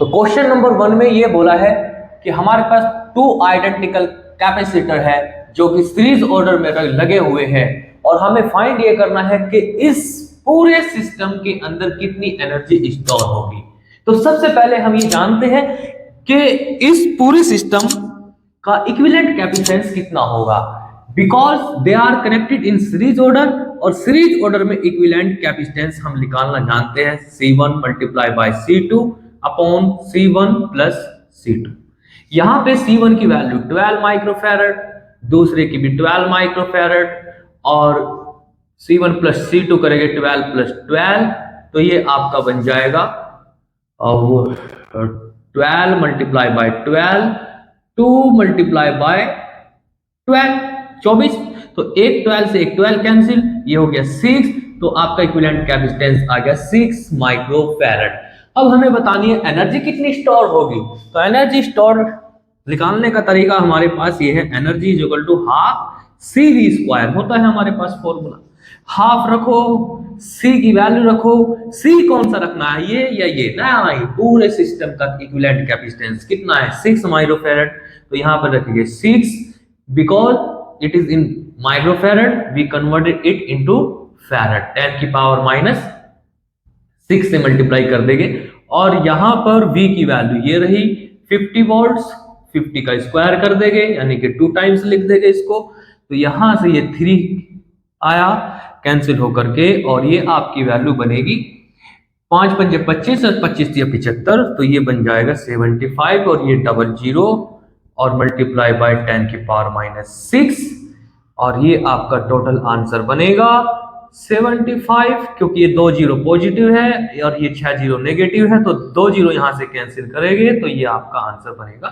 तो question number 1 में ये बोला है कि हमारे पास टू आइडेंटिकल कैपेसिटर है जो कि सीरीज ऑर्डर में लगे हुए हैं और हमें फाइंड ये करना है कि इस पूरे सिस्टम के अंदर कितनी एनर्जी स्टोर होगी। तो सबसे पहले हम ये जानते हैं कि इस पूरे सिस्टम का इक्विवेलेंट कैपेसिटेंस कितना होगा, because they are connected in series order और सीरीज ऑर्डर में इक्विवेलेंट कैपेसिटेंस हम निकालना जानते हैं C1 multiply by C2 upon C1 plus C2। यहां पे C1 की वैल्यू 12 माइक्रोफैरड, दूसरे की भी 12 माइक्रोफैरड और C1 प्लस C2 करेंगे 12 प्लस 12, तो ये आपका बन जाएगा और 12 मल्टीप्लाई बाय 12, 2 मल्टीप्लाई बाय 12 24। तो एक 12 से एक 12 कैंसिल, ये हो गया 6, तो आपका इक्विवेलेंट कैपेसिटेंस आ गया 6 माइक्रोफैरड। अब हमें बतानी है एनर्जी कितनी स्टोर होगी। तो एनर्जी स्टोर निकालने का तरीका हमारे पास ये है, energy is equal to half CV square होता है हमारे पास फॉर्मूला। हाफ रखो, C की वैल्यू रखो, C कौन सा रखना है, ये या ये ना, पूरे सिस्टम का इक्विवेलेंट कैपेसिटेंस कितना है 6 माइक्रोफैरड। तो यहां पर रखेंगे 6 because it is in microfarad, we converted it into farad, 10 की पावर माइनस 6 से मल्टीप्लाई कर देंगे और यहां पर V की वैल्यू ये रही 50 वोल्ट्स, 50 का स्क्वायर कर देंगे यानी कि 2 टाइम्स लिख देंगे इसको। तो यहां से ये 3 आया कैंसिल होकर के और ये आपकी वैल्यू बनेगी 5 पंजे 25 और 25 या 75, तो ये बन जाएगा 75 और ये 00 और मल्टीप्लाई बाय 10 की पावर माइनस 6 और ये आपका टोटल आंसर बनेगा 75, क्योंकि ये 2 जीरो पॉजिटिव है और ये 6 जीरो नेगेटिव है, तो 2 जीरो यहां से कैंसिल करेंगे तो ये आपका आंसर बनेगा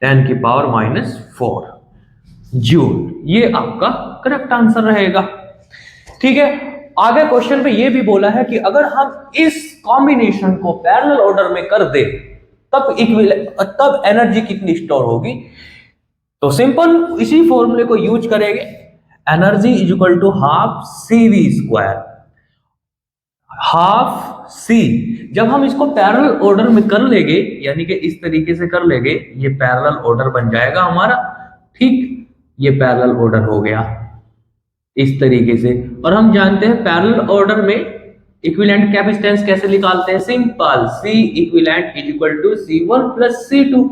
10 की पावर माइनस 4 जूल। ये आपका करेक्ट आंसर रहेगा। ठीक है, आगे क्वेश्चन पे ये भी बोला है कि अगर हम इस कॉम्बिनेशन को पैरेलल ऑर्डर में कर दे तब एनर्जी कितनी स्टोर होगी। तो सिंपल इसी फॉर्मूले को यूज करेंगे, energy is equal to half CV square, half C। जब हम इसको पैरेलल ऑर्डर में कर लेंगे यानी कि इस तरीके से कर लेंगे, ये पैरेलल ऑर्डर बन जाएगा हमारा। ठीक, ये पैरेलल ऑर्डर हो गया इस तरीके से। और हम जानते हैं पैरेलल ऑर्डर में इक्विवेलेंट कैपेसिटेंस कैसे निकालते हैं, simple, C equivalent is equal to C1 plus C2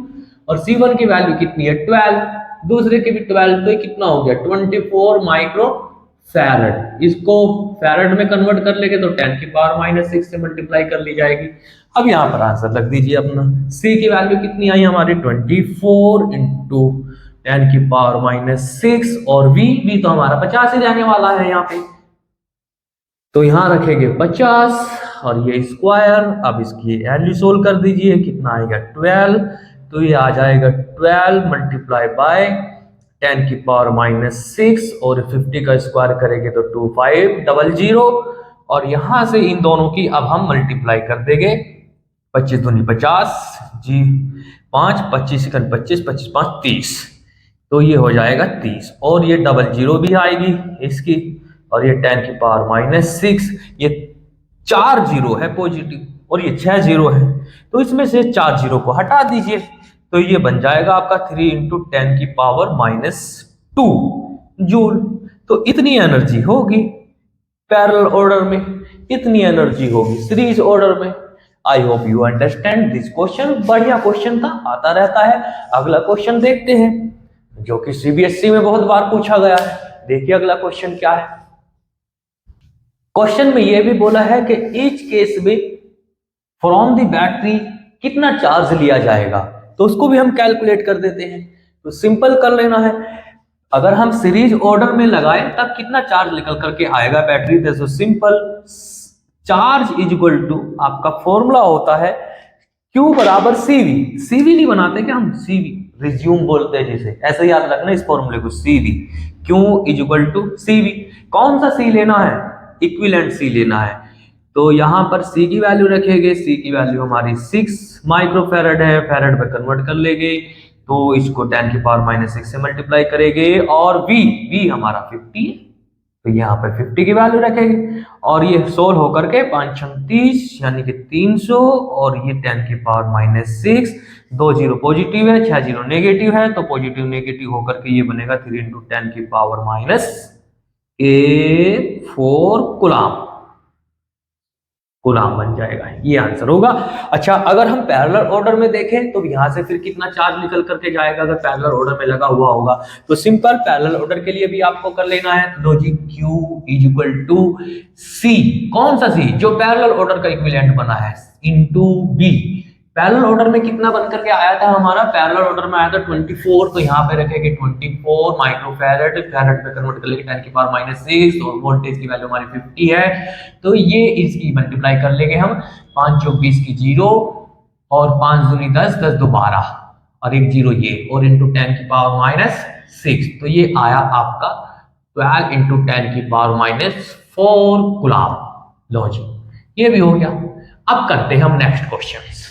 और C1 की वैल्यू कितनी है 12, दूसरे की भी 12, तो ये कितना हो गया 24 माइक्रो फैरड। इसको फैरड में कन्वर्ट कर लेंगे तो 10 की पावर माइनस 6 से मल्टीप्लाई कर ली जाएगी। अब यहाँ पर आंसर लग दीजिए अपना, C की वैल्यू कितनी आई हमारी 24 इंटू 10 की पावर माइनस 6 और V तो हमारा 50 ही रहने वाला है यहाँ पे, तो यहां रखेंगे 50 और ये स्क्वायर। अब इसकी वैल्यू सोल्व कर दीजिए, कितना आएगा 12, तो ये आ जाएगा 12 मल्टीप्लाई बाय 10 की पावर माइनस 6 और 50 का स्क्वायर करेंगे तो 2500 और यहां से इन दोनों की अब हम मल्टीप्लाई कर देंगे, 25 दूनी 50 जी 5, 25 सेकंड 25, 25 5 30, तो ये हो जाएगा 30 और ये 00 भी आएगी इसकी और ये 10 की पावर माइनस 6, ये 4 जीरो है पॉजिटिव और ये 6 जीरो है, तो इसमें से 4 जीरो को हटा दीजिए तो ये बन जाएगा आपका 3 इंटू 10 की पावर माइनस 2 जूल। तो इतनी एनर्जी होगी पैरेलल ऑर्डर में, इतनी एनर्जी होगी सीरीज ऑर्डर में। I hope you understand this question. बढ़िया क्वेश्चन था, आता रहता है। अगला क्वेश्चन देखते हैं जो कि CBSE में बहुत बार पूछा गया है। देखिए अगला क्वेश्चन क्या है। क्वेश्चन में यह भी बोला है कि ईच केस में फ्रॉम द बैटरी कितना चार्ज लिया जाएगा, तो उसको भी हम कैलकुलेट कर देते हैं। तो सिंपल कर लेना है, अगर हम सीरीज ऑर्डर में लगाएं तब कितना चार्ज निकल करके आएगा बैटरी से। तो simple, charge is equal to आपका फॉर्मूला होता है Q बराबर CV। CV नहीं बनाते क्या हम, CV रिज्यूम बोलते हैं जिसे, ऐसे याद रखना इस फॉर्मूले को, CV Q is equal to CV। कौन सा C लेना है, इक्विवेलेंट C लेना है। तो यहां पर C की वैल्यू रखेंगे, C की वैल्यू हमारी 6 माइक्रोफैरड है, फैरड में कन्वर्ट कर लेंगे तो इसको 10 की पावर माइनस 6 से मल्टीप्लाई करेंगे और V हमारा 50 है, तो यहाँ पर 50 की वैल्यू रखेंगे और ये सोल्व होकर के 5 36 यानी कि 300 और ये 10 की पावर -6, 2 जीरो पॉजिटिव है, 6 जीरो नेगेटिव है, तो पॉजिटिव नेगेटिव होकर के ये बनेगा 3 × 10 की पावर -4 कुलाम गुलाम बन जाएगा। ये आंसर होगा। अच्छा, अगर हम पैरेलल ऑर्डर में देखें तो यहां से फिर कितना चार्ज निकल करके जाएगा अगर पैरेलल ऑर्डर में लगा हुआ होगा? तो सिंपल पैरेलल ऑर्डर के लिए भी आपको कर लेना है। लो जी, Q = C। कौन सा C? जो पैरेलल ऑर्डर का इक्विवेलेंट बना है, इनटू B। पैरेलल ऑर्डर में कितना बन करके आया था हमारा? पैरेलल ऑर्डर में आया था 24, तो यहाँ पे रखेंगे 24 माइक्रोफैरड, फैरड में कन्वर्ट कर लेंगे 10 की पावर -6 और वोल्टेज की वैल्यू हमारी 50 है, तो ये इसकी मल्टीप्लाई कर लेंगे हम। 5 चौक 20 की 0 और 5 दूनी 10, 10 दो 12 और एक 0 ये और इंटू 10 की पावर -6, तो ये आया आपका 12 × 10 की पावर -4 कुलाम। लो जी, ये भी हो गया। अब करते हैं हम नेक्स्ट क्वेश्चन।